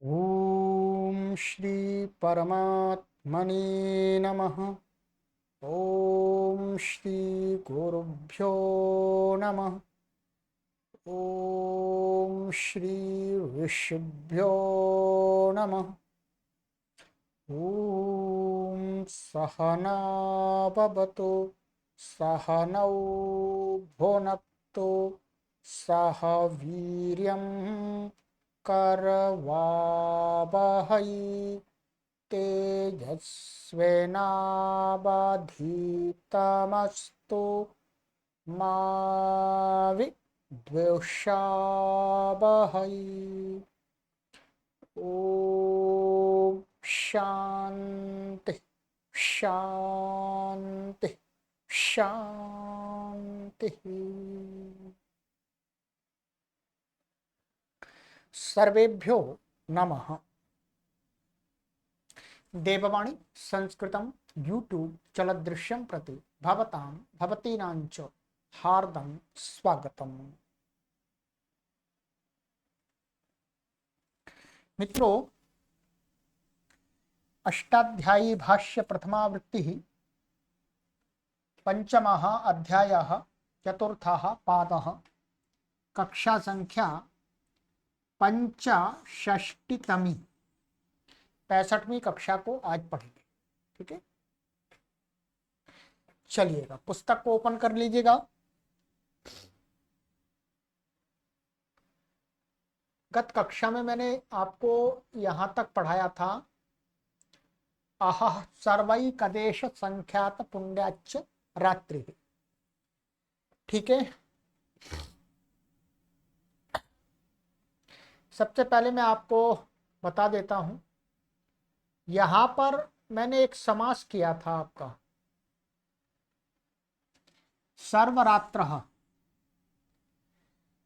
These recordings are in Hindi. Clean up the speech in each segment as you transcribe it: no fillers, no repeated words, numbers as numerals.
ओम श्री परमात्मने नमः। ओम श्री गुरुभ्यो नमः। ओम श्री ऋषिभ्यो नमः। ओम सहना भवतु सहनौ भुनक्तु सह वीर्यं करवावहै तेजस्विनावधीतमस्तु मा विद्विषावहै। ओम शांति शांति शांति। सर्वेभ्यो नमः। देववाणी संस्कृतं यूट्यूब चलदृश्यं प्रति भवतां भवतीनांच हार्दं स्वागतम्। मित्रों, अष्टाध्यायी भाष्य प्रथमावृत्ति पंचमः अध्यायः चतुर्थः पादः कक्षा संख्या 65वीं 65वीं कक्षा को आज पढ़ेंगे। ठीक है, चलिएगा पुस्तक को ओपन कर लीजिएगा। गत कक्षा में मैंने आपको यहां तक पढ़ाया था, अह सर्वै कदेश संख्यात पुण्याच्च रात्रि। ठीक है, सबसे पहले मैं आपको बता देता हूं, यहां पर मैंने एक समास किया था आपका सर्वरात्रः।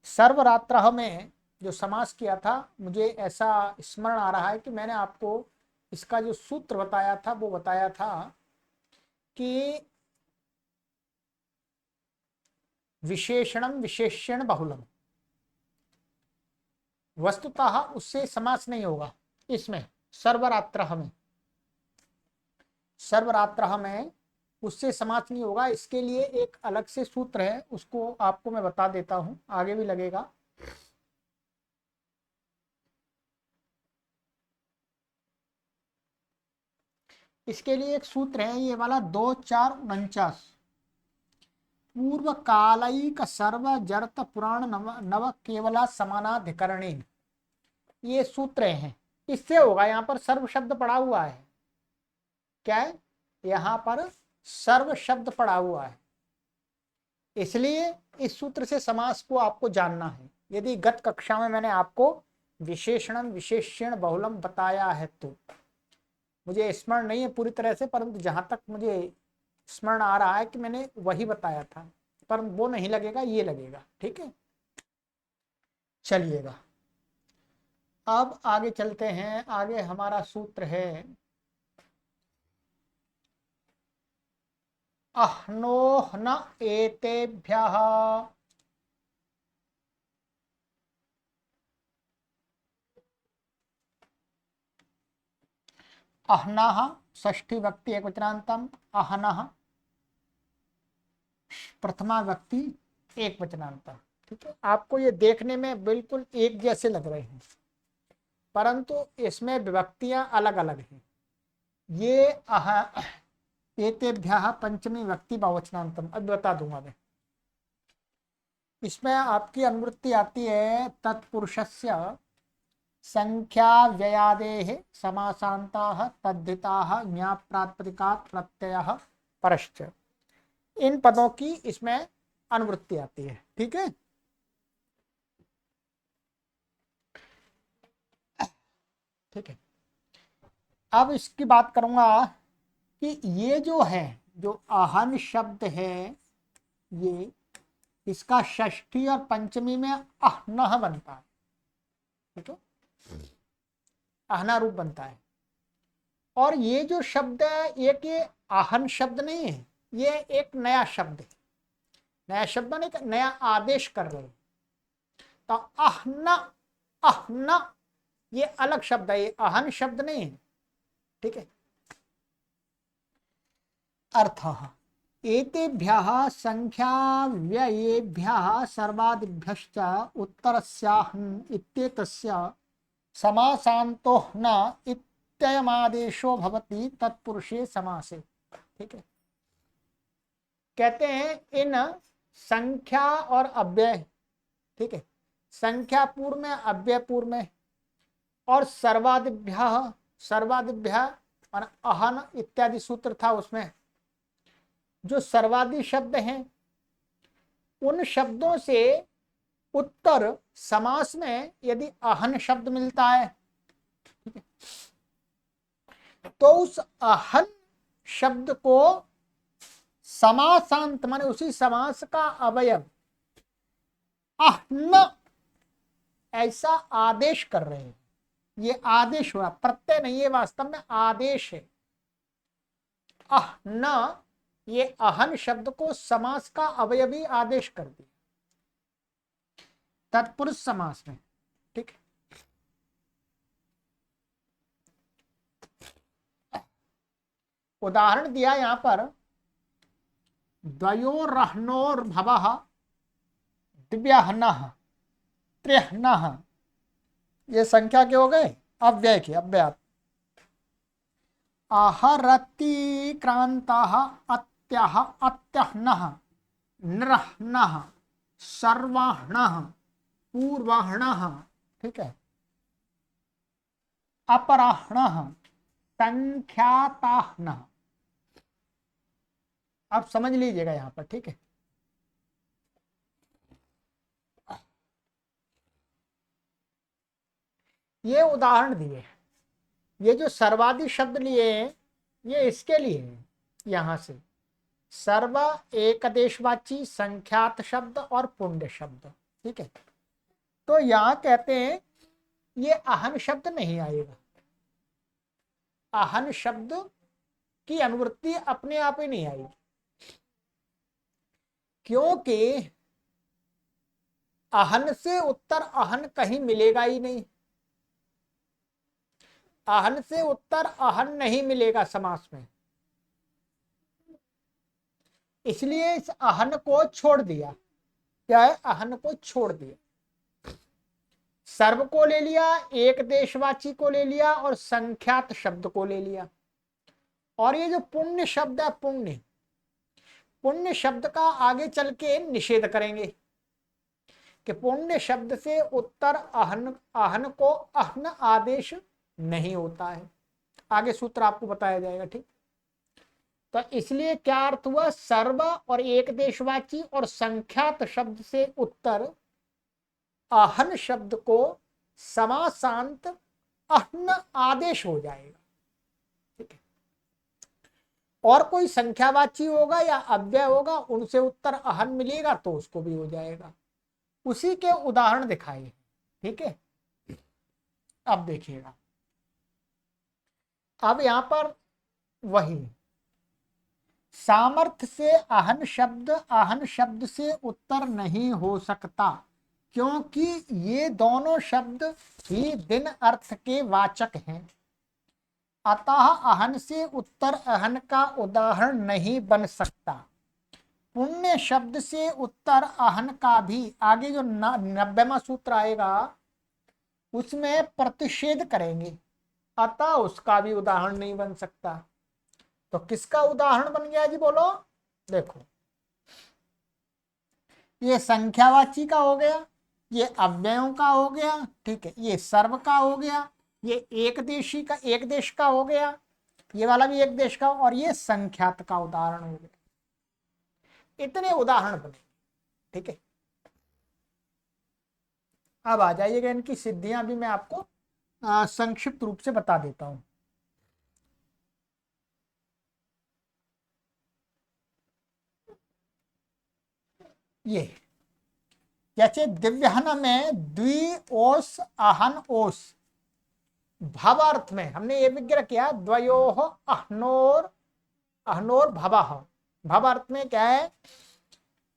सर्वरात्रः में जो समास किया था, मुझे ऐसा स्मरण आ रहा है कि मैंने आपको इसका जो सूत्र बताया था वो बताया था कि विशेषणम विशेष्यण बहुलम। वस्तुतः उससे समास नहीं होगा इसमें, सर्वरात्रः में, सर्वरात्रः में उससे समास नहीं होगा। इसके लिए एक अलग से सूत्र है, उसको आपको मैं बता देता हूं, आगे भी लगेगा। इसके लिए एक सूत्र है, ये वाला 2449, पूर्व कालिक सर्व जरत पुराण नव केवला समानाधिकरणेन। ये सूत्र हैं, इससे होगा। यहाँ पर सर्व शब्द पड़ा हुआ है, क्या है, यहाँ पर सर्व शब्द पड़ा हुआ है, इसलिए इस सूत्र से समास को आपको जानना है। यदि गत कक्षा में मैंने आपको विशेषणम विशेष्यण बहुलम बताया है तो मुझे स्मरण नहीं है पूरी तरह से, परंतु जहां तक मुझे स्मरण आ रहा है कि मैंने वही बताया था, पर वो नहीं लगेगा, ये लगेगा। ठीक है, चलिएगा अब आगे चलते हैं। आगे हमारा सूत्र है अह्नोह न एतेभ्यः अह्नः षष्ठी व्यक्ति एकवचनान्तम, अहनः प्रथमा व्यक्ति एक वचनान्तम। ठीक है, आपको ये देखने में बिल्कुल एक जैसे लग रहे हैं, परंतु इसमें विभक्तियां अलग अलग हैं। ये एतेभ्यः पंचमी व्यक्ति बहुवचनान्तम, अब बता दूंगा मैं। इसमें आपकी अनुवृत्ति आती है तत्पुरुषस्य संख्या व्ययादेः समासान्ताः तद्धिताः ज्ञाप्रातिपदिकात् प्रत्ययः परश्च। इन पदों की इसमें अनुवृत्ति आती है। ठीक है, ठीक है, अब इसकी बात करूंगा कि ये जो है, जो आहन शब्द है, ये इसका षष्ठी और पंचमी में अहनः बनता है। ठीक है, आहना रूप बनता है। और ये जो शब्द है, एक ये आहन शब्द नहीं है, ये एक नया शब्द है। नया शब्द नहीं, नया आदेश कर रहे हैं। तो अहन, अहन ये अलग शब्द है, ये अहन शब्द नहीं है। ठीक है। अर्थः एतेभ्यः संख्याव्ययेभ्यः सर्वादिभ्यश्च उत्तरस्याहन् इत्येतस्य समासान्तो न इत्ययमादेशो भवति तत्पुरुषे समासे। ठीक है। कहते हैं इन संख्या और अव्यय, ठीक है, संख्या पूर्व में, अव्यय पूर्व में, और सर्वादिभ्यः, सर्वादिभ्य और अहन इत्यादि सूत्र था, उसमें जो सर्वादि शब्द हैं उन शब्दों से उत्तर समास में यदि अहन शब्द मिलता है, ठीक है, तो उस अहन शब्द को समासांत माने उसी समास का अवयव अहन ऐसा आदेश कर रहे हैं। ये आदेश हुआ, प्रत्यय नहीं, ये वास्तव में आदेश है। अहन, ये अहन शब्द को समास का अवयवी आदेश कर दिया तत्पुरुष समास में। ठीक है। उदाहरण दिया यहां पर, द्वयोरहनोर्भवः दिव्याहनः त्र्यहनः, ये संख्या के हो गए, अव्यय के, अव्यय। आहरतिक्रान्तः अत्यः अत्यह्नः नृह्नः सर्वाह्नः पूर्वाह्नः, ठीक है, अपराह्नः संख्याताह्नः। आप समझ लीजिएगा यहां पर। ठीक है। ये उदाहरण दिए, ये जो सर्वादि शब्द लिए ये इसके लिए है, यहां से सर्व एकदेशवाची संख्यात शब्द और पुण्य शब्द। ठीक है। तो यहां कहते हैं ये अहन शब्द नहीं आएगा। अहन शब्द की अनुवृत्ति अपने आप ही नहीं आएगी, क्योंकि अहन से उत्तर अहन कहीं मिलेगा ही नहीं। अहन से उत्तर अहन नहीं मिलेगा समास में, इसलिए इस अहन को छोड़ दिया। क्या है? अहन को छोड़ दिया। सर्व को ले लिया, एक देशवाची को ले लिया और संख्यात शब्द को ले लिया। और ये जो पुण्य शब्द है, पुण्य, पुण्य शब्द का आगे चल के निषेध करेंगे कि पुण्य शब्द से उत्तर अहन, अहन को अहन आदेश नहीं होता है। आगे सूत्र आपको बताया जाएगा। ठीक। तो इसलिए क्या अर्थ हुआ? सर्व और एक देशवाची और संख्यात शब्द से उत्तर अहन शब्द को समासांत अहन आदेश हो जाएगा। ठीक है। और कोई संख्यावाची होगा या अव्यय होगा, उनसे उत्तर अहन मिलेगा तो उसको भी हो जाएगा। उसी के उदाहरण दिखाए। ठीक है। अब देखिएगा, अब यहां पर वही सामर्थ्य से अहन शब्द से उत्तर नहीं हो सकता, क्योंकि ये दोनों शब्द ही दिन अर्थ के वाचक हैं। अतः अहन से उत्तर अहन का उदाहरण नहीं बन सकता। पुण्य शब्द से उत्तर अहन का भी आगे जो 90वां सूत्र आएगा उसमें प्रतिषेध करेंगे, अतः उसका भी उदाहरण नहीं बन सकता। तो किसका उदाहरण बन गया जी? बोलो। देखो, ये संख्यावाची का हो गया, ये अव्ययों का हो गया, ठीक है, ये सर्व का हो गया, ये एक देश का हो गया, ये वाला भी एक देश का, और ये संख्यात का उदाहरण हो गया। इतने उदाहरण बने। ठीक है। अब आ जाइएगा, इनकी सिद्धियां भी मैं आपको संक्षिप्त रूप से बता देता हूं। ये जैसे दिव्यहन में द्वि ओस अहन ओस, भव अर्थ में हमने ये विग्रह किया, द्वयोः अह्नोर अह्नोर भवः। भव अर्थ में क्या है?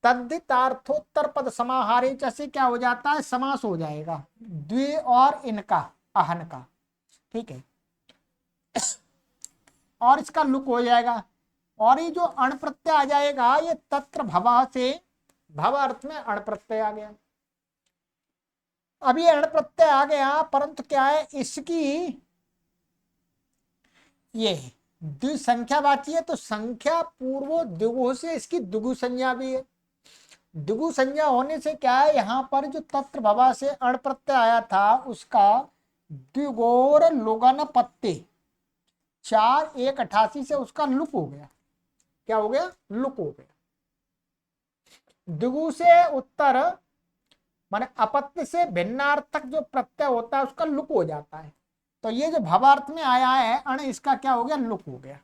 तद्धितार्थोत्तर पद समाहारे, जैसे क्या हो जाता है? समास हो जाएगा। द्वि और इनका आहन का, ठीक है। और इसका लुक हो जाएगा। और ये जो अण प्रत्यय आ जाएगा ये तत्र भवा से, भव अर्थ में अण प्रत्यय आ गया। अब ये अण प्रत्यय आ गया, परंतु क्या है इसकी ये द्विसंख्यावाची है, तो संख्या पूर्व द्विगु से इसकी दुगु संज्ञा भी है। दुगु संज्ञा होने से क्या है, यहां पर जो तत्र भवा से अण प्रत्यय आया था उसका द्विगोर लोगन पत्ते 4 1 88 से उसका लुक हो गया। क्या हो गया? लुक हो गया। द्विगु से उत्तर माने अपत्य से भिन्नार्थक जो प्रत्यय होता है उसका लुक हो जाता है। तो ये जो भवार्थ में आया है अण, इसका क्या हो गया? लुक हो गया।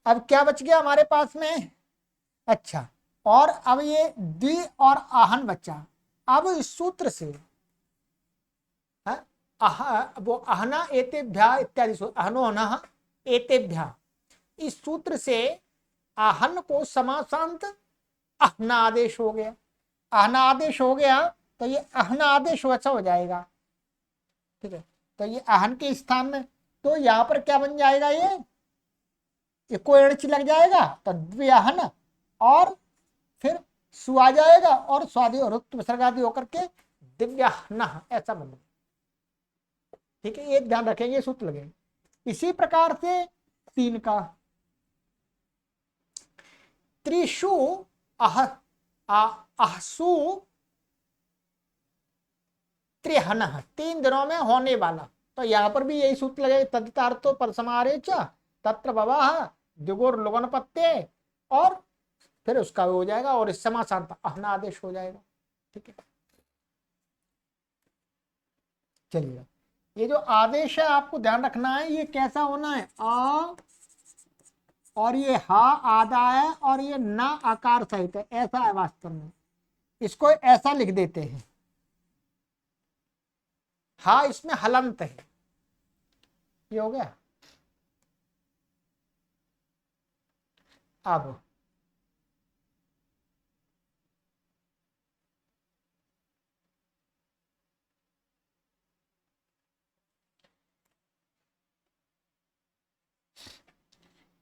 अब क्या बच गया हमारे पास में? अच्छा, और अब ये द्वि और आहन बचा। अब इस सूत्र से वो आहना एतेभ्या इत्यादि, अहनो अनः एतेभ्या, इस सूत्र से आहन को समासांत आहना आदेश हो गया। आहना आदेश हो गया तो ये आहना आदेश वैसा हो जाएगा, ठीक है। तो ये आहन के स्थान में, तो यहां पर क्या बन जाएगा? ये कोई एणच लग जाएगा तो द्व्याहन, और फिर सु आ जाएगा और स्वादि और रुक्त विसर्ग आदि होकर के दिव्याहन ऐसा बन, ठीक है। ये ध्यान रखेंगे, सूत्र लगेंगे। इसी प्रकार से 3 का त्रिशु आहसु त्रिहन, 3 दिनों में होने वाला। तो यहां पर भी यही सूत्र लगे, तदितार्थो परसमारे च तत्र भवाः द्विगोर लुगन पत्ते, और फिर उसका हो जाएगा और इस समासांत आहना आदेश हो जाएगा, ठीक है। चलिए, ये जो आदेश है आपको ध्यान रखना है, ये कैसा होना है? आ और ये हा आधा है और ये ना आकार सहित है, ऐसा है वास्तव में। इसको ऐसा लिख देते हैं, हा इसमें हलंत है। ये हो गया। अब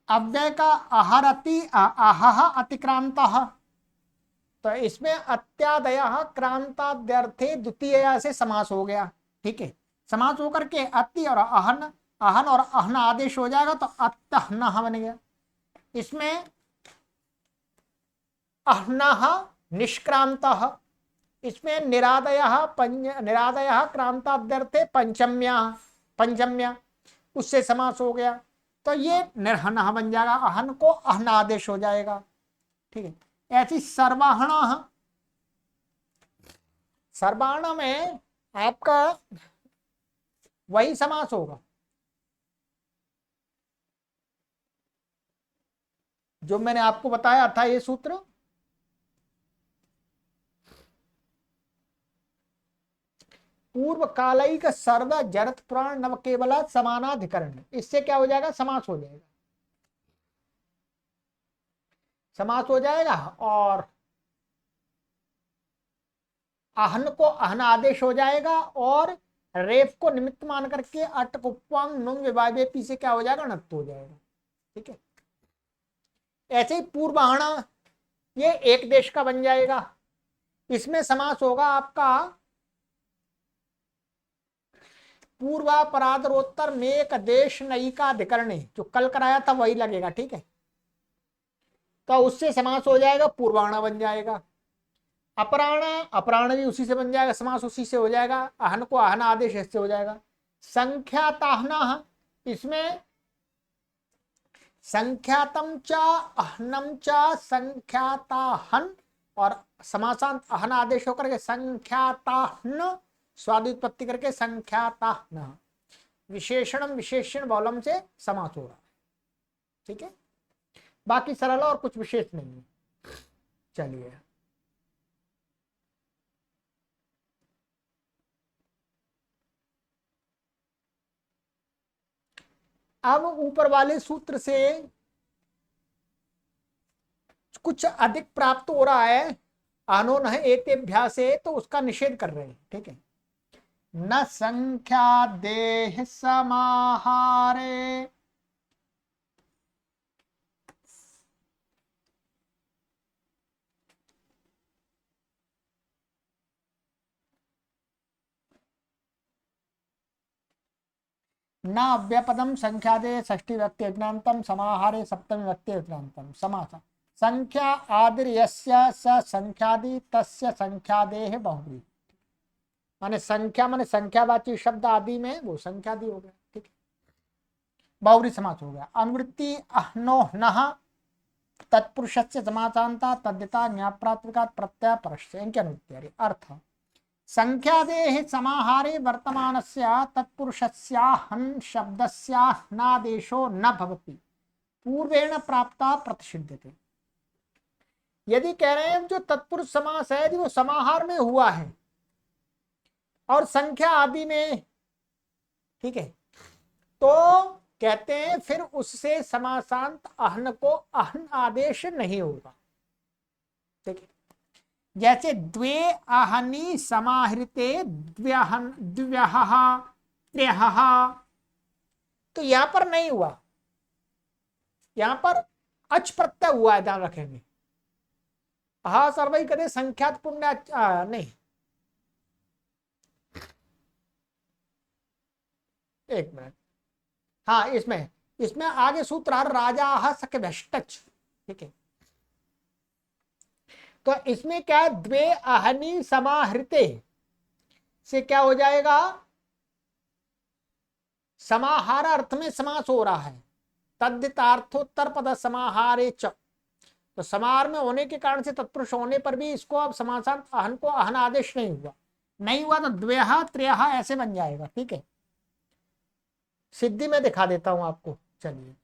अव्यय का आहरति आह अतिक्रांत, तो इसमें अत्यादय क्रांताद्यर्थे द्वितीय से समास हो गया, ठीक है। समास होकर के अति और आहन, आहन और आहन आदेश हो जाएगा तो अत्तहन बन गया। इसमें आहन निष्क्रांत, इसमें निरादय निरादय क्रांताद्यर्थे पंचम्या, पंचम्या उससे समास हो गया। तो ये निर्हन बन जाएगा, आहन को आहन आदेश हो जाएगा, ठीक है। ऐसी सर्वाहण, सर्वाहण में आपका वही समास होगा जो मैंने आपको बताया था। ये सूत्र पूर्व कालिक सर्व जरत पुराण नव केवला समानाधिकरण, इससे क्या हो जाएगा? समास हो जाएगा, समास हो जाएगा। और आहन को आहन आदेश हो जाएगा, और रेफ को निमित्त मान करके अट उपवांग नुंग विभाव्य पी से क्या हो जाएगा? नत्त हो जाएगा, ठीक है। ऐसे ही पूर्वाहण, ये एक देश का बन जाएगा। इसमें समास होगा आपका पूर्वापराधरोत्तर नेक देश नई का अधिकरणी, जो कल कराया था वही लगेगा, ठीक है। तो उससे समास हो जाएगा, पूर्वाहण बन जाएगा। अपराण, अपराण भी उसी से बन जाएगा, समास उसी से हो जाएगा। आहन को आहन आदेश से हो जाएगा। संख्याताहना, इसमें संख्यातम च अहनम च संख्याताहन, और समासांत आहन आदेश होकर के संख्याताहन स्वादि उत्पत्ति करके संख्याताहन, विशेषणम विशेषण बहुलम से समास हो रहा है, ठीक है। बाकी सरल और कुछ विशेष नहीं है। चलिए, अब ऊपर वाले सूत्र से कुछ अधिक प्राप्त हो रहा है, आनो न एतेभ्या से, तो उसका निषेध कर रहे हैं, ठीक है। न संख्या देह समाहारे न अव्यपदम संख्यादे षष्ठी व्यक्ति अज्ञातम समाहारे सप्तमी व्यक्ति अज्ञातम समास संख्या आदिर यस्य स संख्यादि तस्य संख्यादेह बहुब्री। माने संख्या माने संख्यावाची शब्द आदि में वो संख्यादि हो गया, ठीक है, बहुब्री समास हो गया। अनुवृत्ति अह्नो नः तत्पुरुषस्य समासांता तद्यता ज्ञाप्रात्मिकात् प्रत्यय परस्य। इनके अनुवृत्ति अर्थ संख्यादेः समाहारे वर्तमानस्य तत्पुरुषस्याहन् शब्दस्याहनादेशो न भवति पूर्वेण प्राप्ता प्रतिषिध्यते। यदि कह रहे हैं जो तत्पुरुष समास है यदि वो समाहार में हुआ है और संख्या आदि में, ठीक है, तो कहते हैं फिर उससे समासांत अहन को अहन आदेश नहीं होगा, ठीक है। जैसे द्वे आहनी समाहृते द्व्यहन द्व्यहः त्र्यहः, तो यहां पर नहीं हुआ, यहां पर अच प्रत्यय हुआ है, ध्यान रखेंगे। हा सर्वई कदे संख्यात पुण्य नहीं, एक मिनट, हाँ इसमें इसमें आगे सूत्र राजा सक भ्यष्टच, ठीक है। तो इसमें क्या है, द्वे आहनी समाहृते से क्या हो जाएगा, समाहार अर्थ में समास हो रहा है। तद्धितार्थोत्तर पद समाहारे च, तो समाहार में होने के कारण से तत्पुरुष होने पर भी इसको अब समासांत अहन को अहन आदेश नहीं हुआ, नहीं हुआ तो द्व्यः त्र्यः ऐसे बन जाएगा, ठीक है। सिद्धि में दिखा देता हूं आपको, चलिए।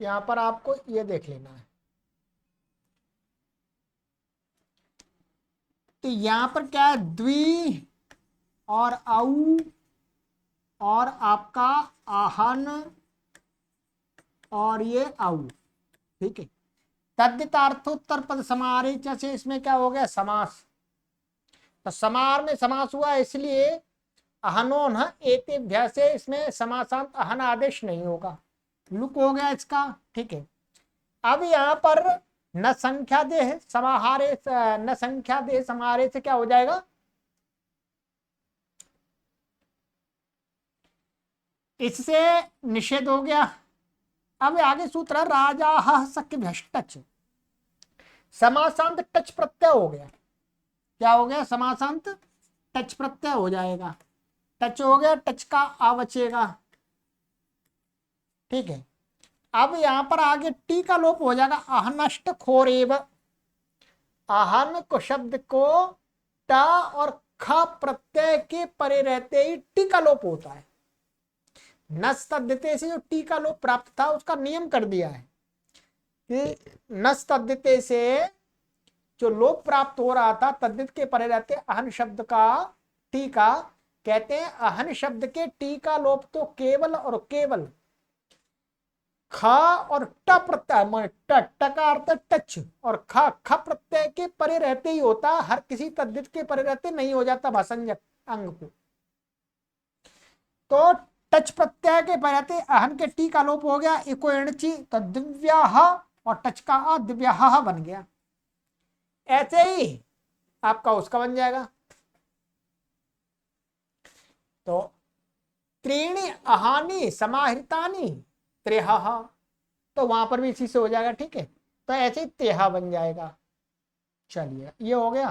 यहां पर आपको ये देख लेना है, तो यहां पर क्या है, द्वि और औ और आपका आहन और ये औ, ठीक है। तद्धितार्थोत्तर पद समाहारे च से इसमें क्या हो गया, समास। तो समार में समास हुआ इसलिए अहनो न एतेभ्य से इसमें समासांत अहन आदेश नहीं होगा, लुक हो गया इसका, ठीक है। अब यहां पर न संख्या देह समाहारे, न संख्या देह समाहारे से क्या हो जाएगा, इससे निषेध हो गया। अब आगे सूत्र राजा सख्य भ्यष्टच, समासांत टच प्रत्यय हो गया, क्या हो गया, समासांत टच प्रत्यय हो जाएगा, टच हो गया, टच का आ बचेगा, ठीक है। अब यहां पर आगे टी का लोप हो जाएगा, अहनष्ट खोरेव, आहन को शब्द को ट और ख प्रत्यय के परे रहते ही टी का लोप होता है। नस तद्धिते से जो टी का लोप प्राप्त था उसका नियम कर दिया है कि नस तद्धिते से जो लोप प्राप्त हो रहा था तद्धित के परे रहते अहन शब्द का टी का, कहते हैं अहन शब्द के टी का लोप तो केवल और केवल ख और ट प्रत्यय, ट का अर्थ टच और ख प्रत्यय के परे रहते ही होता, हर किसी तद्धित के परे रहते नहीं हो जाता भाषंजक अंग को। तो टच प्रत्यय के परे रहते अहन के टी का लोप हो गया, इको एणची, तो दिव्याह और टच का आ दिव्याह बन गया। ऐसे ही आपका उसका बन जाएगा, तो त्रीणि अहानि समाहृतानि त्रेहा, तो वहां पर भी इसी से हो जाएगा, ठीक है। तो ऐसे ही तेहा बन जाएगा। चलिए ये हो गया।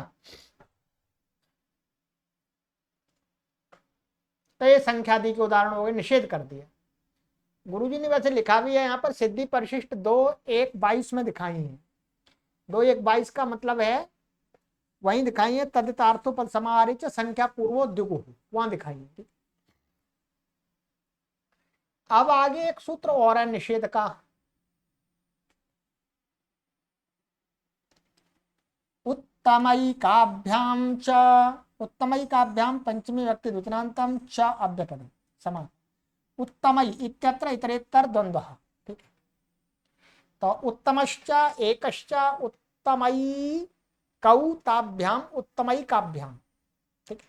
तो ये संख्यादि के उदाहरण हो गए, निषेध कर दिया। गुरुजी ने वैसे लिखा भी है यहाँ पर, सिद्धि परिशिष्ट 2:1:22 में दिखाई है। 2:1:22 का मतलब है वहीं दिखाई है, तदितार्थो पद समाहारे च संख्या पूर्वो द्विगु, वहां दिखाई है। अब आगे एक सूत्र और है निषेध का। उत्तमैकाभ्याम च, उत्तमैकाभ्याम पंचमी व्यक्ति द्वितीयान्तम च अव्यपदम समान। उत्तमै इत्यत्र इतरेतर द्वंद्वः। ठीक है, तो उत्तमश्च एकश्च उत्तमैकौ ताभ्याम उत्तमैकाभ्याम। ठीक है,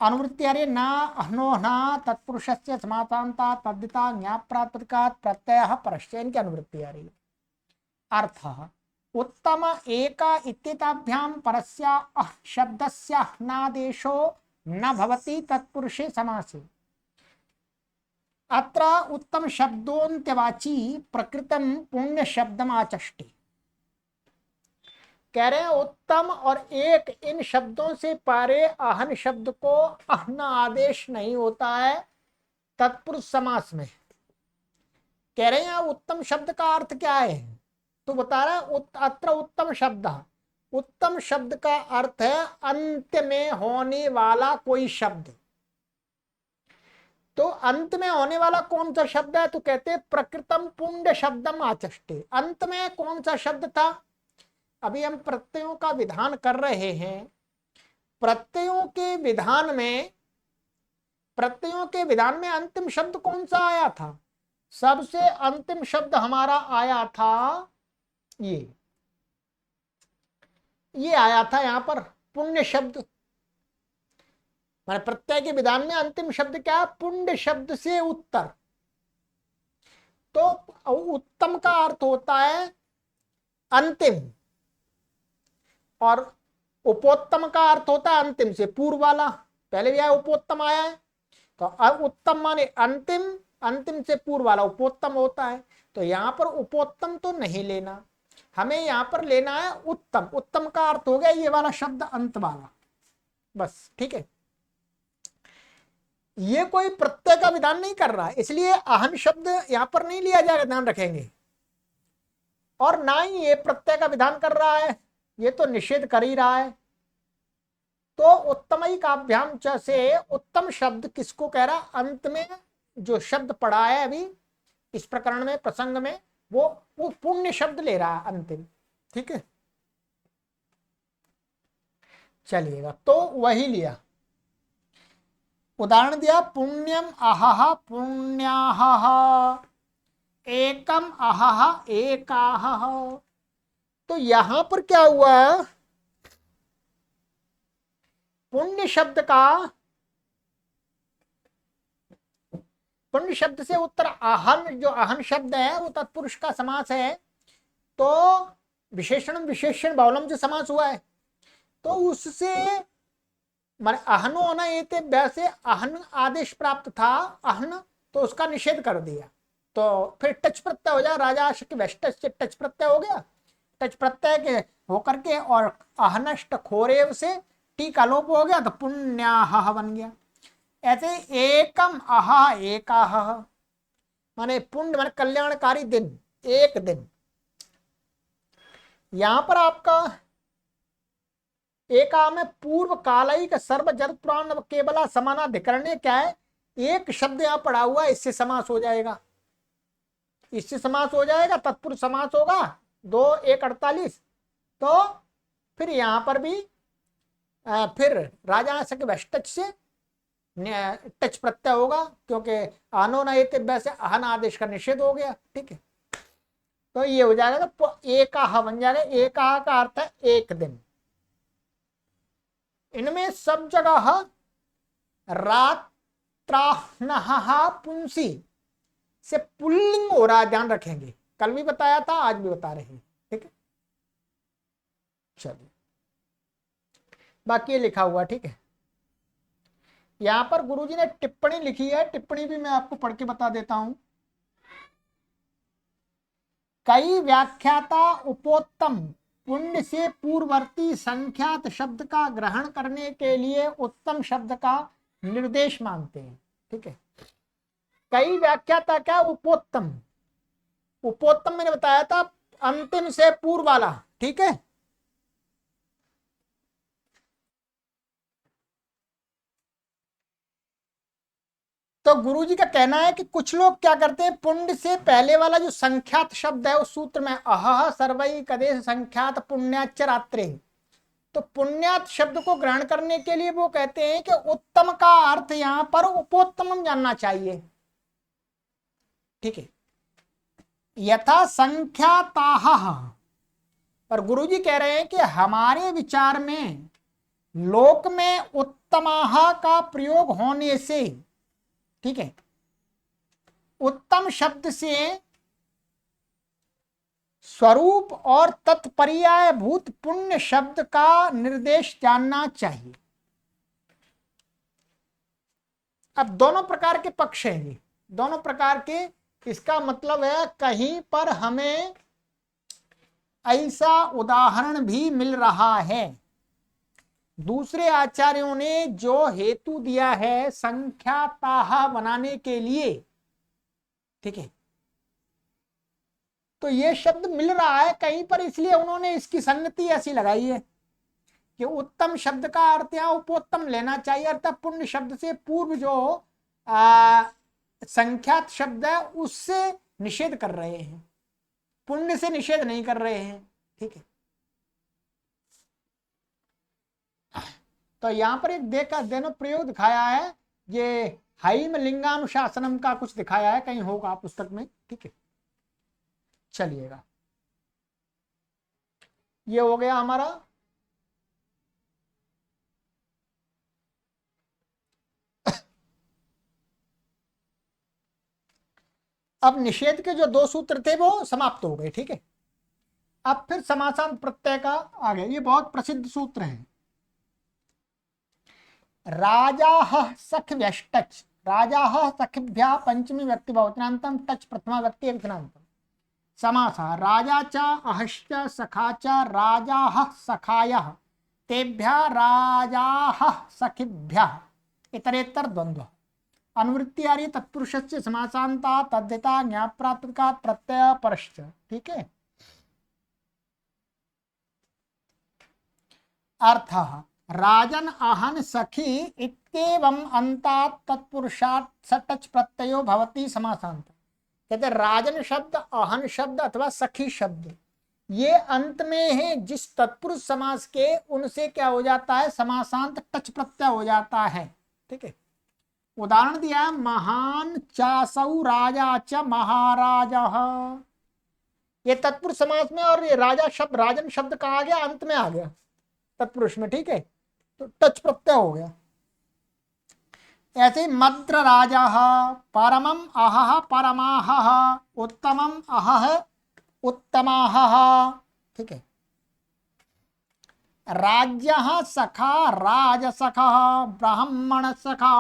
अनुवृत्ति अरे न अह्नो न तत्पुरुषस्य समातान्ता तद्दिता ज्ञाप्रातिपदिकात् प्रत्ययः परश्च, इनकी अनुवृत्ति आ रही है। अर्थः उत्तम एक इत्येताभ्याम परस्य अह शब्दस्य अह्नादेशो न भवति तत्पुरुषे समासे। अत्र उत्तम शब्दोन्त्यवाची प्रकृतम पुण्य शब्दम आचष्टे। कह रहे हैं उत्तम और एक इन शब्दों से पारे अहन शब्द को अहन आदेश नहीं होता है तत्पुरुष समास में। कह रहे हैं उत्तम शब्द का अर्थ क्या है, तो बता रहा है अत्र उत्तम शब्द, उत्तम शब्द का अर्थ है अंत में होने वाला कोई शब्द। तो अंत में होने वाला कौन सा शब्द है, तो कहते हैं प्रकृतम पुण्य शब्दम आचष्टे। अंत में कौन सा शब्द था, अभी हम प्रत्ययों का विधान कर रहे हैं। प्रत्ययों के विधान में अंतिम शब्द कौन सा आया था, सबसे अंतिम शब्द हमारा आया था ये आया था यहां पर पुण्य शब्द। माने प्रत्यय के विधान में अंतिम शब्द क्या है, पुण्य शब्द से उत्तर। तो उत्तम का अर्थ होता है अंतिम, और उपोत्तम का अर्थ होता है अंतिम से पूर्व वाला। पहले भी आया उपोत्तम आया है, तो उत्तम माने अंतिम, अंतिम से पूर्व वाला उपोत्तम होता है। तो यहां पर उपोत्तम तो नहीं लेना, हमें यहां पर लेना है उत्तम। उत्तम का अर्थ हो गया ये वाला शब्द अंत वाला, बस। ठीक है, ये कोई प्रत्यय का विधान नहीं कर रहा है, इसलिए अहम शब्द यहां पर नहीं लिया जाएगा, ध्यान रखेंगे। और ना ही ये प्रत्यय का विधान कर रहा है, ये तो निषेध कर ही रहा है। तो उत्तमैकाभ्याम च से उत्तम शब्द किसको कह रहा, अंत में जो शब्द पढ़ा है अभी इस प्रकरण में प्रसंग में, वो पुण्य शब्द ले रहा है अंतिम। ठीक है, चलिएगा, तो वही लिया उदाहरण दिया, पुण्यम अहह पुण्याहह, एकम अहह एकाहह। तो यहां पर क्या हुआ, पुण्य शब्द से उत्तर आहन, जो आहन शब्द है वो तत्पुरुष का समास है। तो विशेषण विशेषण बहुलम जो समास हुआ है, तो उससे माने अहनो होना ये थे, वैसे अहन आदेश प्राप्त था अहन, तो उसका निषेध कर दिया। तो फिर टच प्रत्यय हो जाए, राजा के वेस्ट से टच प्रत्यय हो गया, टच प्रत्यय के होकर के और अहनष्ट खोरेव से टी का लोप हो गया, तो पुण्याह बन गया। ऐसे एकम अहा एकाह, माने पुण्य माने कल्याणकारी दिन, एक दिन। यहां पर आपका एका में पूर्व कालिक सर्व जड़ पुराण केवला समानाधिकरण्य क्या है, एक शब्द यहां पड़ा हुआ है, इससे समास हो जाएगा, इससे समास हो जाएगा, तत्पुरुष समास होगा 2 1 48। तो फिर यहां पर भी फिर राजा वैष्टच से टच प्रत्यय होगा, क्योंकि आनो न वैसे अहन आदेश का निषेध हो गया। ठीक है, तो ये हो जाएगा, तो एकाह बन जाएगा। एकाह का अर्थ है एक दिन। इनमें सब जगह रात्राह्नः पुंसी से पुल्लिंग हो रहा है, ध्यान रखेंगे, कल भी बताया था आज भी बता रहे हैं। ठीक है, चलिए बाकी ये लिखा हुआ। ठीक है, यहां पर गुरुजी ने टिप्पणी लिखी है, टिप्पणी भी मैं आपको पढ़ के बता देता हूं। कई व्याख्याता उपोत्तम पुण्य से पूर्ववर्ती संख्यात शब्द का ग्रहण करने के लिए उत्तम शब्द का निर्देश मानते हैं। ठीक है, कई व्याख्याता क्या, उपोत्तम, उपोत्तम मैंने बताया था अंतिम से पूर्व वाला। ठीक है, तो गुरुजी का कहना है कि कुछ लोग क्या करते हैं, पुण्य से पहले वाला जो संख्यात शब्द है उस सूत्र में अह सर्वई कदेश संख्यात पुण्याच रात्रे, तो पुण्यात शब्द को ग्रहण करने के लिए वो कहते हैं कि उत्तम का अर्थ यहां पर उपोत्तम जानना चाहिए। ठीक है, यथा संख्याताः, पर गुरुजी कह रहे हैं कि हमारे विचार में लोक में उत्तमाः का प्रयोग होने से, ठीक है, उत्तम शब्द से स्वरूप और तत्पर्याय भूत पुण्य शब्द का निर्देश जानना चाहिए। अब दोनों प्रकार के पक्ष हैं ये, दोनों प्रकार के, इसका मतलब है कहीं पर हमें ऐसा उदाहरण भी मिल रहा है, दूसरे आचार्यों ने जो हेतु दिया है संख्याताः बनाने के लिए, ठीक है, तो ये शब्द मिल रहा है कहीं पर, इसलिए उन्होंने इसकी संगति ऐसी लगाई है कि उत्तम शब्द का अर्थ यहाँ उपोत्तम लेना चाहिए, अर्थात पुण्य शब्द से पूर्व जो संख्यात शब्द है उससे निषेध कर रहे हैं, पुण्य से निषेध नहीं कर रहे हैं। ठीक है, तो यहां पर एक देनो प्रयोग दिखाया है, ये हाइम लिंगानुशासनम का कुछ दिखाया है, कहीं होगा पुस्तक में। ठीक है, चलिएगा, ये हो गया हमारा अब निषेध के जो 2 सूत्र थे वो समाप्त हो गए। ठीक है, अब फिर समासांत प्रत्यय का आ गया, ये बहुत प्रसिद्ध सूत्र है। राजा सख व्यष्टच, राजा सखिभ्या पंचमी व्यक्ति बहुवचनांतम टच प्रथमा व्यक्ति एकवचनांतम। समासा राजा च अहश्च सखा च राजा सखायः तेभ्यः राजा सखिभ्यः इतरेतर द्वंद्व। अनुवृत्ति आ रही तत्पुरुषस्य समासांता तद्धिता ज्ञाप्रात्मकात् प्रत्यय परश्च। ठीक है, अर्थः राजन अहन सखी इत्येवं अंतात् तत्पुरुषात् सटच प्रत्ययो भवति समासांत। कहते राजन शब्द, अहन शब्द अथवा सखी शब्द, ये अंत में है जिस तत्पुरुष समास के, उनसे क्या हो जाता है, समासांत टच प्रत्यय हो जाता है। ठीक है, उदाहरण दिया, महान चासौ राजा च महाराजः, ये तत्पुरुष समास में, और ये राजा शब्द, राजन शब्द कहा गया अंत में आ गया तत्पुरुष में। ठीक है, तो टच प्रत्यय हो गया। ऐसे मद्र राजा परमम अहः परमाहः उत्तमम अहः उत्तमाहः। ठीक है, राज्यः सखा राजसखः ब्राह्मण सखा।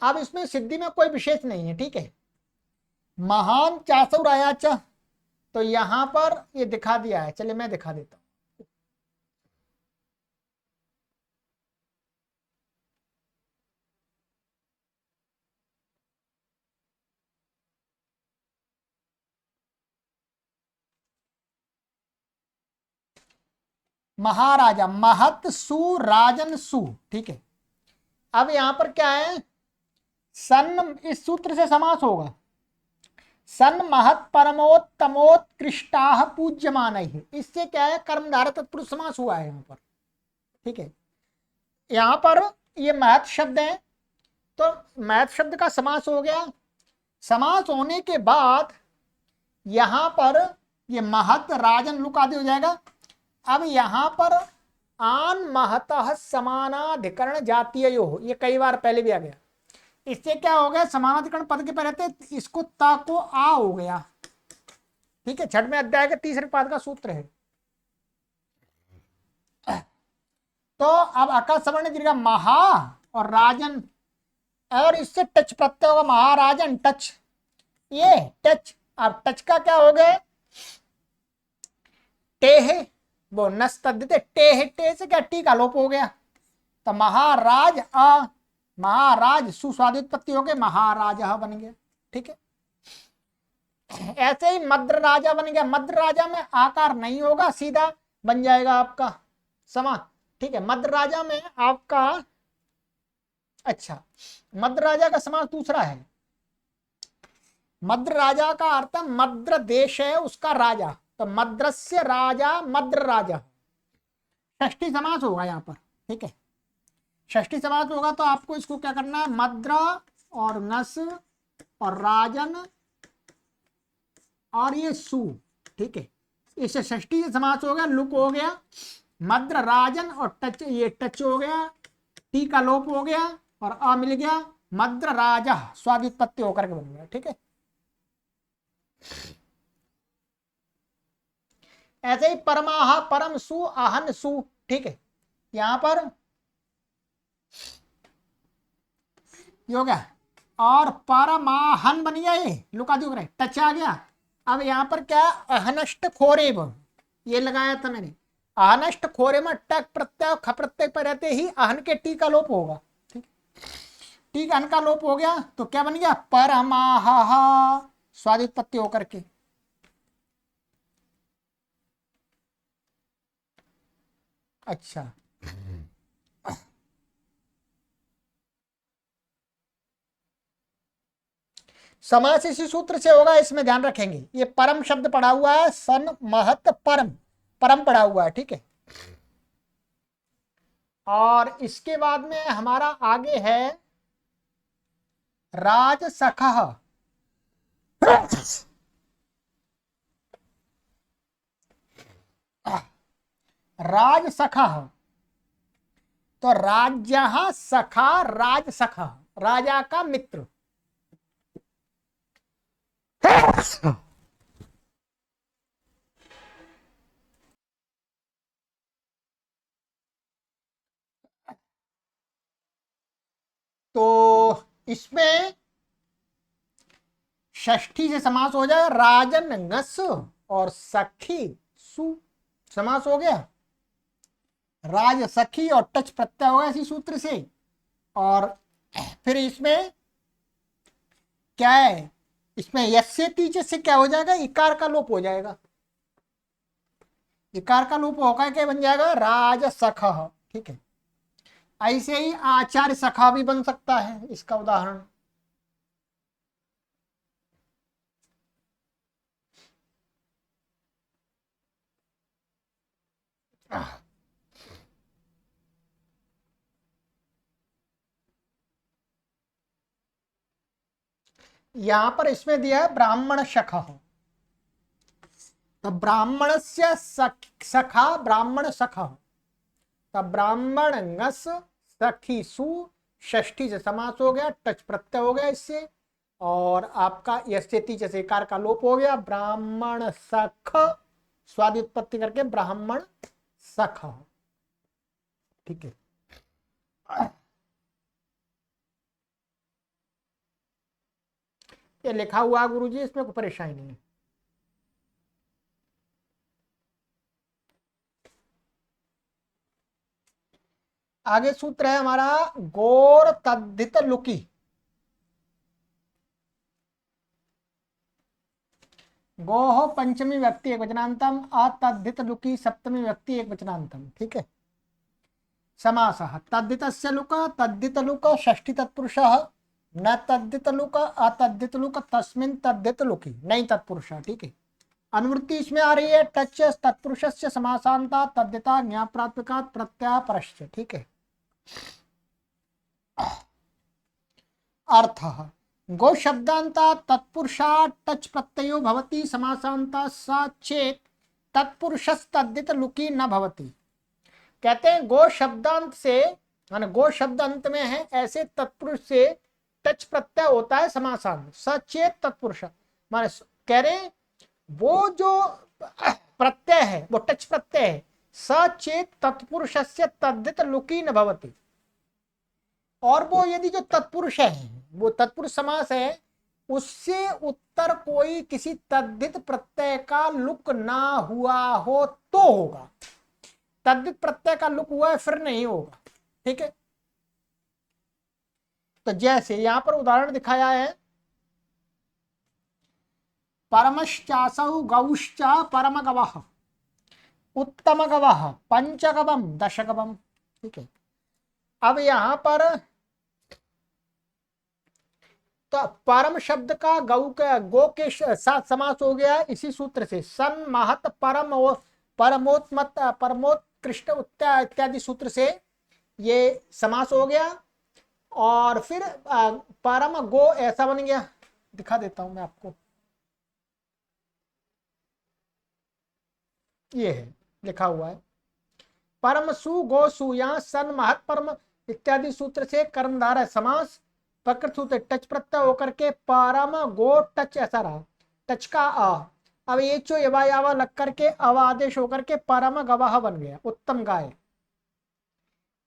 अब इसमें सिद्धि में कोई विशेष नहीं है। ठीक है, महान चासौ राया च, तो यहां पर ये दिखा दिया है, चलिए मैं दिखा देता हूं। महाराजा महत सु राजन सु। ठीक है, अब यहां पर क्या है, सन इस सूत्र से समास होगा, सन महत परमोत्तमोत्कृष्टाः पूज्यमानैः, इससे क्या है, कर्मधारय तत्पुरुष समास हुआ है यहां पर। ठीक है, यहां पर ये महत शब्द है, तो महत शब्द का समास हो गया। समास होने के बाद यहां पर ये महत राजन लुक आदि हो जाएगा। अब यहां पर आन महतः समानाधिकरण जातीयो, ये कई बार पहले भी आ गया, इससे क्या हो गया, समानाधिकरण पद के पहले थे, इसको ता को आ हो गया। ठीक है, 6वें अध्याय के 3रे पाद का सूत्र है। तो अब आकाश सवर्ण दीर्घ महा और राजन, और इससे टच प्रत्यय होगा, महाराजन टच, ये टच। अब टच का क्या हो गया, टेह, वो नस तद्धित टेह, टे से क्या टी का लोप हो गया, तो महाराज अ, महाराज सुस्वादित उत्पत्ति हो गए, महाराज बन गया। ठीक है, ऐसे ही मद्र राजा बन गया, मद्र राजा में आकार नहीं होगा, सीधा बन जाएगा आपका समा ठीक है। मद्र राजा में आपका, अच्छा, मद्र राजा का समास दूसरा है। मद्र राजा का अर्थ मद्र देश है उसका राजा, तो मद्रस्य राजा मद्र राजा, षष्ठी समास होगा यहाँ पर। ठीक है, षष्ठी समास होगा तो आपको इसको क्या करना है, मद्र और नस और राजन और ये सु। ठीक है, इससे षष्ठी समास हो गया, लुक हो गया, मद्र राजन और टच, ये टच हो गया, टी का लोप हो गया और अ मिल गया, मद्र राजा स्वादित्पत्ति होकर के बन गया। ठीक है, ऐसे ही परमाह परम सु आहन सु। ठीक है, यहां पर ये हो गया, और परमाहन बन गया, ये लुका दिख रहा है, टच आ गया। अब यहां पर क्या, अहनष्ट खोरेब, ये लगाया था मैंने, अहनष्ट खोरे में टक प्रत्यय ख प्रत्यय पर रहते ही अहन के टी का लोप होगा। ठीक, टी का अहन का लोप हो गया तो क्या बन गया, परमाह स्वादित्पत्ति होकर के। अच्छा, समास इसी सूत्र से होगा, इसमें ध्यान रखेंगे। ये परम शब्द पढ़ा हुआ है, सन महत परम, परम पढ़ा हुआ है। ठीक है, और इसके बाद में हमारा आगे है राज सखः। राज सखः, तो राज्य सखा राज सखा, राजा का मित्र। तो इसमें षष्ठी से समास हो जाए, राजन ngस और सखी सु, समास हो गया। राज सखी और टच प्रत्यय होगा इसी सूत्र से। और फिर इसमें क्या है, इसमें यस्य तीज से क्या हो जाएगा, इकार का लोप हो जाएगा, इकार का लोप होकर क्या बन जाएगा, राज सखः। ठीक है, ऐसे ही आचार्य सखा भी बन सकता है, इसका उदाहरण। यहां पर इसमें दिया है ब्राह्मण सखा, तो ब्राह्मण से सखा ब्राह्मण सखा, तो ब्राह्मण ngस सखी सु, षष्ठी से समास हो गया, टच प्रत्यय हो गया इससे, और आपका यस्यति जैसे कार का लोप हो गया, ब्राह्मण सख स्वादि उत्पत्ति करके ब्राह्मण सख। ठीक है, ये लिखा हुआ गुरुजी, इसमें कोई परेशानी नहीं है। आगे सूत्र है हमारा गोर तद्धित लुकी। गोह पंचमी व्यक्ति एक वचनांतम, अतद्धित लुकी सप्तमी व्यक्ति एक वचनांतम। ठीक है, समासः तद्धितस्य लुक तद्धित लुक षष्ठी तत्पुरुषः, न तद्धित लुक अतद्धित लुक तस्मिन् तद्धित लुकी नहीं तत्पुरुष। ठीक है, अनुवृत्ति इसमें आ रही है, टच तत्पुरुषस्य समासांता तद्धिता ज्ञाप्रात्मकात् प्रत्यय परश्च। ठीक है, अर्थः गो शब्दांता तत्पुरुषा टच प्रत्ययो भवति समासांता स चेत तत्पुरुषस्तद्धित लुकी न भवति। कहते हैं गो शब्दांत से, माने गो शब्द अंत में है, ऐसे तत्पुरुष से टच प्रत्यय होता है समासांत, सचेत तत्पुरुष, माने कह रहे वो जो प्रत्यय है वो टच प्रत्यय है, सचेत तत्पुरुषस्य तद्धित लुकी न भवति। और वो यदि जो तत्पुरुष है वो तत्पुरुष समास है, उससे उत्तर कोई किसी तद्धित प्रत्यय का लुक ना हुआ हो तो होगा, तद्धित प्रत्यय का लुक हुआ है फिर नहीं होगा। ठीक है, तो जैसे यहां पर उदाहरण दिखाया है, परमश्चासौ गौश्च परम गवः उत्तम गवः पंचगवम दशगवम। ठीक है। अब यहां पर तो परम शब्द का गो के साथ समास हो गया इसी सूत्र से, सन महत परम परमोत्मत परमोत्कृष्ट इत्यादि सूत्र से ये समास हो गया। और फिर परम गो ऐसा बन गया, दिखा देता हूं मैं आपको, ये है लिखा हुआ है परम सु गो सु, यहां सन महत परम इत्यादि सूत्र से कर्मधारय समास, प्रकृत सूत्र टच प्रत्यय होकर के परम गो टच ऐसा रहा, टच का अब ये चो यवा लग करके अव आदेश होकर के परम गवाह बन गया, उत्तम गाय।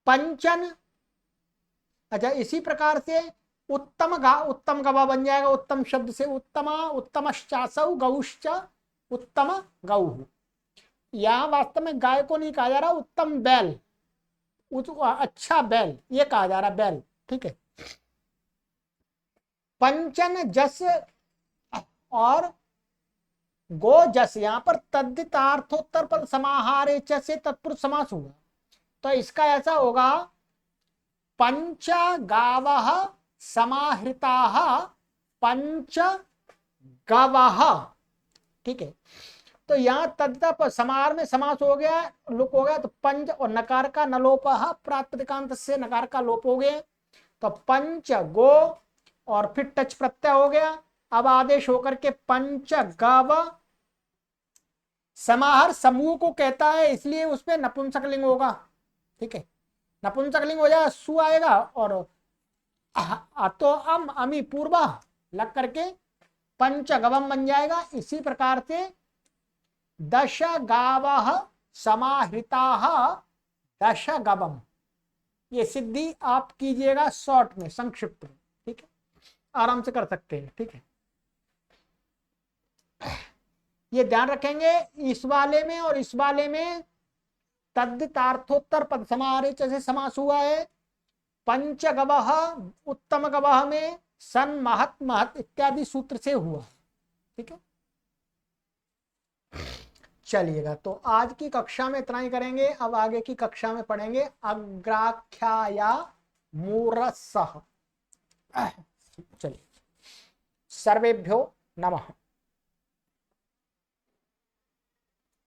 पंचन, अच्छा इसी प्रकार से उत्तम गवाह बन जाएगा, उत्तम शब्द से उत्तमा उत्तमश्चासौ गौश्च उत्तम गौ। यहां वास्तव में गाय को नहीं कहा जा रहा, उत्तम बैल, अच्छा बैल ये कहा जा रहा, बैल, ठीक है। पंचन जस और गो जस, यहां पर तद्धितार्थोत्तर पद समाहारे च से तत्पुरुष समास होगा, तो इसका ऐसा होगा पंच गावः समाहृताः पंच गवः, ठीक है। तो यहां तद्धित समार में समास हो गया, लुक हो गया, तो पंच और नकार का नलोपः प्रातिपदिकांत से नकार का लोप हो गया, तो पंच गो और फिर टच प्रत्यय हो गया, अब आदेश होकर के पंच गव, समाहर समूह को कहता है इसलिए उसमें नपुंसकलिंग होगा, ठीक है, नपुंसकलिंग हो जाएगा, सु आएगा और तो अमी पूर्वा लग करके पंचगवम बन जाएगा। इसी प्रकार से दश गावः समाहृताः दश गवम, ये सिद्धि आप कीजिएगा शॉर्ट में, संक्षिप्त में, ठीक है, आराम से कर सकते हैं, ठीक है। ये ध्यान रखेंगे इस वाले में और इस वाले में तद्धितार्थोत्तर पद समाहारे से समास हुआ है, पंच गवः उत्तम गवः में सन महत महत इत्यादि सूत्र से हुआ, ठीक है। चलिएगा, तो आज की कक्षा में इतना ही करेंगे, अब आगे की कक्षा में पढ़ेंगे अग्राख्याया मूरसः। चलिए, सर्वेभ्यो नमः।